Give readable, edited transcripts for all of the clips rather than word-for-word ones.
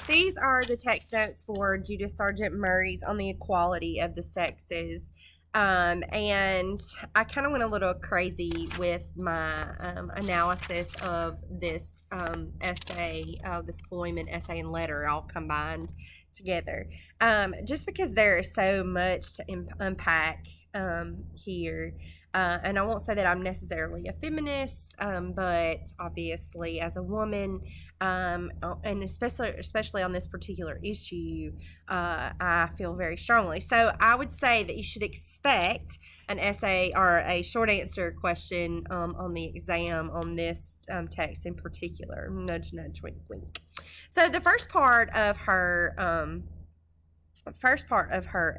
These are the text notes for Judith Sargent Murray's on the equality of the sexes. And I kind of went a little crazy with my analysis of this essay, this poem and essay and letter all combined together. Just because there is so much to unpack here. And I won't say that I'm necessarily a feminist, but obviously as a woman, and especially on this particular issue, I feel very strongly. So I would say that you should expect an essay or a short answer question on the exam on this text in particular. Nudge, nudge, wink, wink. So the first part of her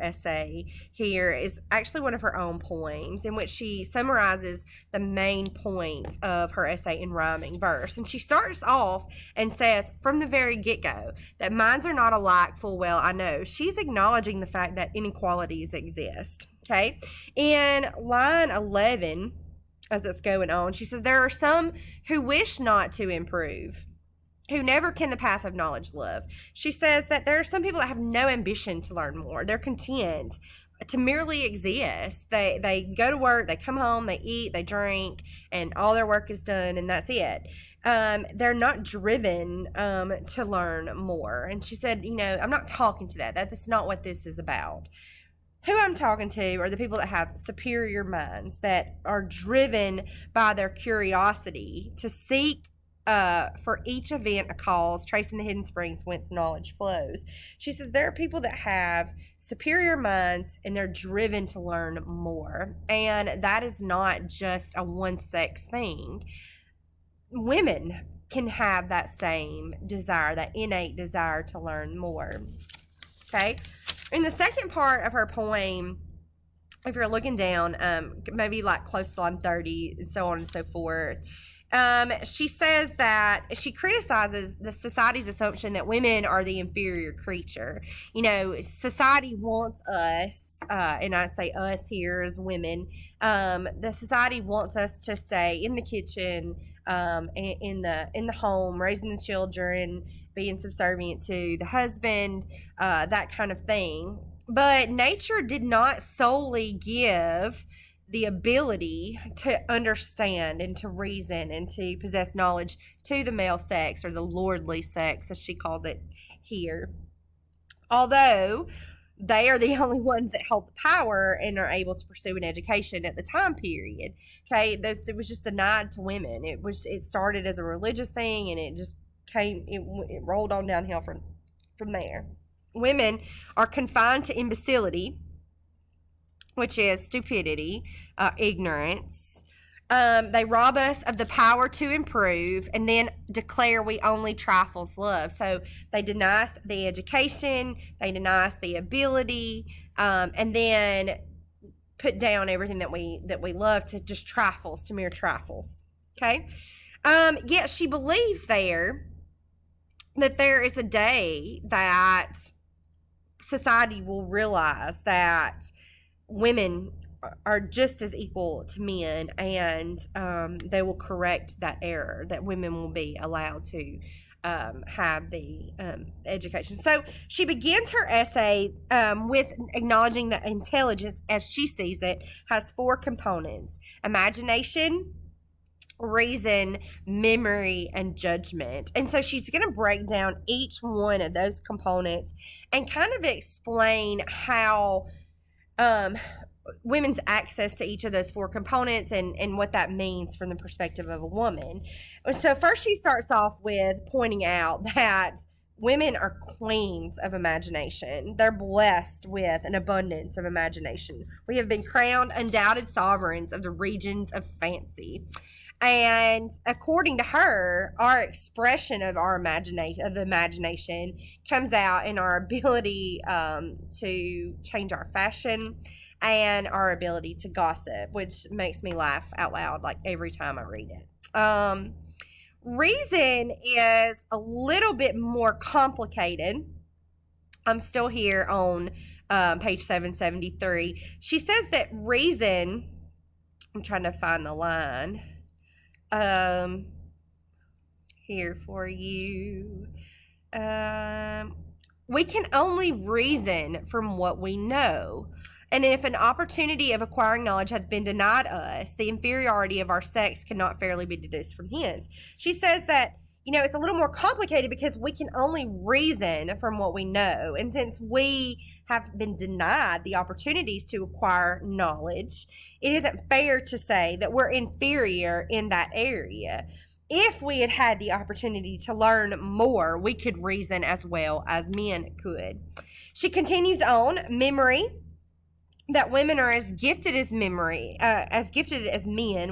essay here is actually one of her own poems in which she summarizes the main points of her essay in rhyming verse. And she starts off and says, from the very get-go, that minds are not alike full well, I know. She's acknowledging the fact that inequalities exist. Okay? In line 11, as it's going on, she says, there are some who wish not to improve, who never can the path of knowledge love. She says that there are some people that have no ambition to learn more. They're content to merely exist. They go to work, they come home, they eat, they drink, and all their work is done, and that's it. They're not driven to learn more. And she said, I'm not talking to that. That's not what this is about. Who I'm talking to are the people that have superior minds, that are driven by their curiosity to seek for each event a cause, tracing the hidden springs whence knowledge flows. She says there are people that have superior minds and they're driven to learn more. And that is not just a one-sex thing. Women can have that same desire, that innate desire to learn more. Okay? In the second part of her poem, if you're looking down, maybe like close to line 30 and so on and so forth, she says that she criticizes the society's assumption that women are the inferior creature. Society wants us, and I say us here as women, the society wants us to stay in the kitchen, in the home, raising the children, being subservient to the husband, that kind of thing. But nature did not solely give the ability to understand and to reason and to possess knowledge to the male sex, or the lordly sex, as she calls it here. Although they are the only ones that hold the power and are able to pursue an education at the time period. Okay, it was just denied to women. It started as a religious thing, and it just it rolled on downhill from there. Women are confined to imbecility, which is stupidity, ignorance. They rob us of the power to improve and then declare we only trifles love. So they deny us the education, they deny us the ability, and then put down everything that we love to just trifles, to mere trifles. Okay? Yet she believes there that there is a day that society will realize that women are just as equal to men, and they will correct that error, that women will be allowed to have the education. So she begins her essay with acknowledging that intelligence, as she sees it, has 4 components: imagination, reason, memory, and judgment. And so she's going to break down each one of those components and kind of explain how women's access to each of those 4 components and what that means from the perspective of a woman. So first she starts off with pointing out that women are queens of imagination. They're blessed with an abundance of imagination. We have been crowned undoubted sovereigns of the regions of fancy. And according to her, our expression of our imagination comes out in our ability to change our fashion and our ability to gossip, which makes me laugh out loud like every time I read it. Reason is a little bit more complicated. I'm still here on page 773. She says that reason, I'm trying to find the line here for you. We can only reason from what we know. And if an opportunity of acquiring knowledge has been denied us, the inferiority of our sex cannot fairly be deduced from hence. She says that, it's a little more complicated because we can only reason from what we know. And since we have been denied the opportunities to acquire knowledge, it isn't fair to say that we're inferior in that area. If we had had the opportunity to learn more, we could reason as well as men could. She continues on, memory, that women are as gifted as men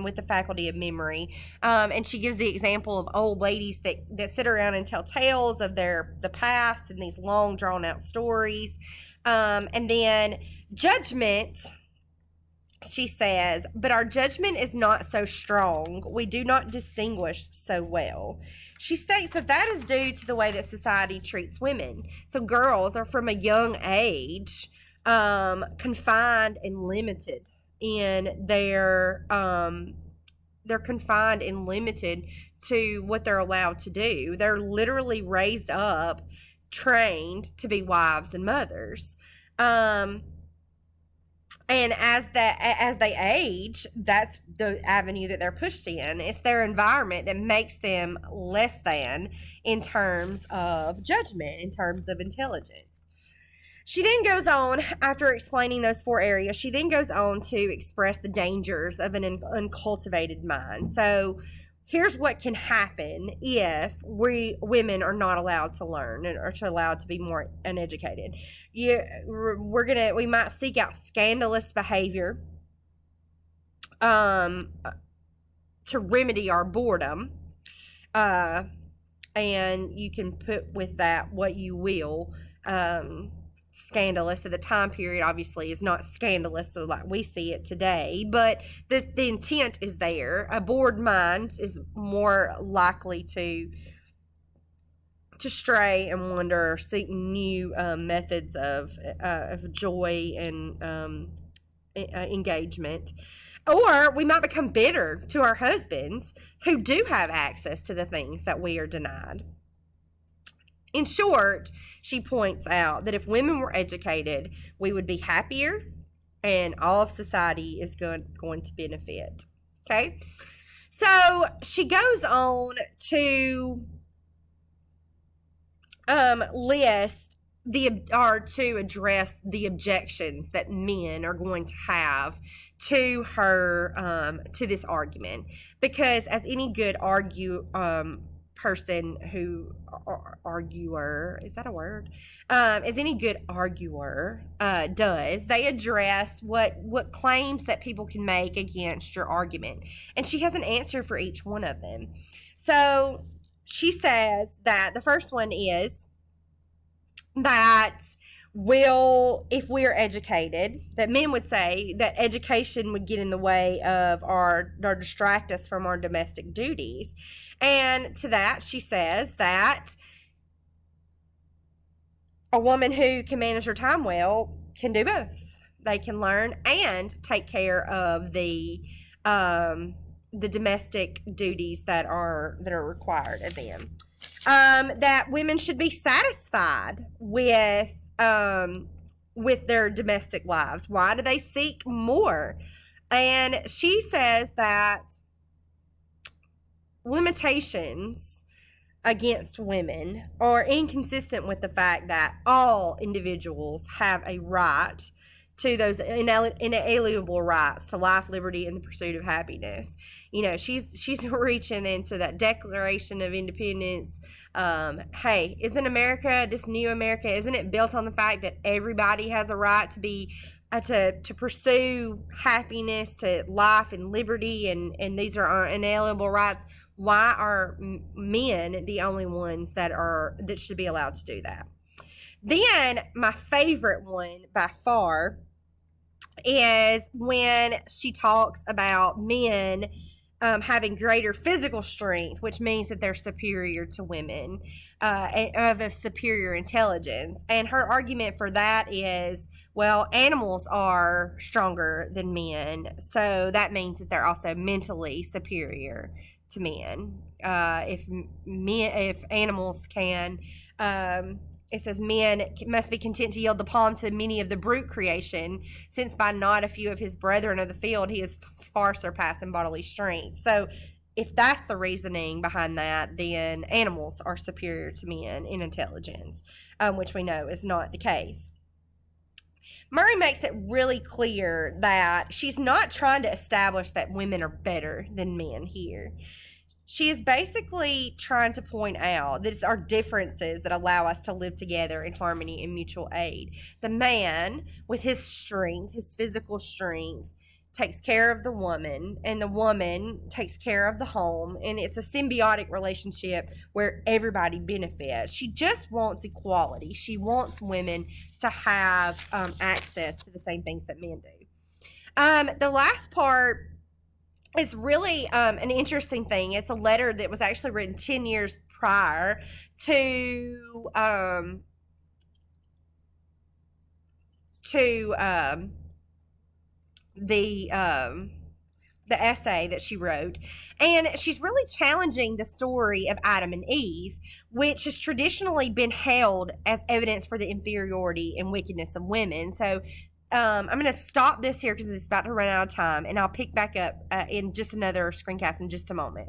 with the faculty of memory. And she gives the example of old ladies that sit around and tell tales of the past and these long drawn out stories. And then judgment, she says, but our judgment is not so strong. We do not distinguish so well. She states that is due to the way that society treats women. So girls are from a young age confined and limited in they're confined and limited to what they're allowed to do. They're literally raised up, trained to be wives and mothers. And as they age, that's the avenue that they're pushed in. It's their environment that makes them less than in terms of judgment, in terms of intelligence. She then goes on, after explaining those 4 areas, she then goes on to express the dangers of an uncultivated mind. So here's what can happen if women are not allowed to learn or allowed to be more uneducated. We might seek out scandalous behavior to remedy our boredom. And you can put with that what you will. Scandalous at the time period obviously is not scandalous so like we see it today, but the intent is there. A bored mind is more likely to stray and wander, seek new methods of joy and engagement. Or we might become bitter to our husbands who do have access to the things that we are denied. In short, she points out that if women were educated, we would be happier and all of society is going to benefit. Okay? So she goes on to list to address the objections that men are going to have to her to this argument, because as any good person who arguer, is that a word? As any good arguer does, they address what claims that people can make against your argument, and she has an answer for each one of them. So she says that the first one is that if we are educated, that men would say that education would get in the way of or distract us from our domestic duties. And to that, she says that a woman who can manage her time well can do both. They can learn and take care of the domestic duties that are required of them. That women should be satisfied with their domestic lives. Why do they seek more? And she says that limitations against women are inconsistent with the fact that all individuals have a right to those inalienable rights to life, liberty, and the pursuit of happiness. She's reaching into that Declaration of Independence. Hey, isn't America, this new America, isn't it built on the fact that everybody has a right to be to pursue happiness, to life and liberty, and these are our inalienable rights? Why are men the only ones that should be allowed to do that? Then my favorite one by far is when she talks about men having greater physical strength, which means that they're superior to women, of a superior intelligence. And her argument for that is, well, animals are stronger than men, so that means that they're also mentally superior to men. If animals can it says men must be content to yield the palm to many of the brute creation, since by not a few of his brethren of the field he is far surpassing bodily strength. So if that's the reasoning behind that, then animals are superior to men in intelligence, which we know is not the case. Murray makes it really clear that she's not trying to establish that women are better than men here. She is basically trying to point out that it's our differences that allow us to live together in harmony and mutual aid. The man, with his strength, his physical strength, takes care of the woman, and the woman takes care of the home, and it's a symbiotic relationship where everybody benefits. She just wants equality. She wants women to have access to the same things that men do. The last part is really an interesting thing. It's a letter that was actually written 10 years prior to the essay that she wrote, and she's really challenging the story of Adam and Eve, which has traditionally been held as evidence for the inferiority and wickedness of women. So I'm going to stop this here because it's about to run out of time, and I'll pick back up in just another screencast in just a moment.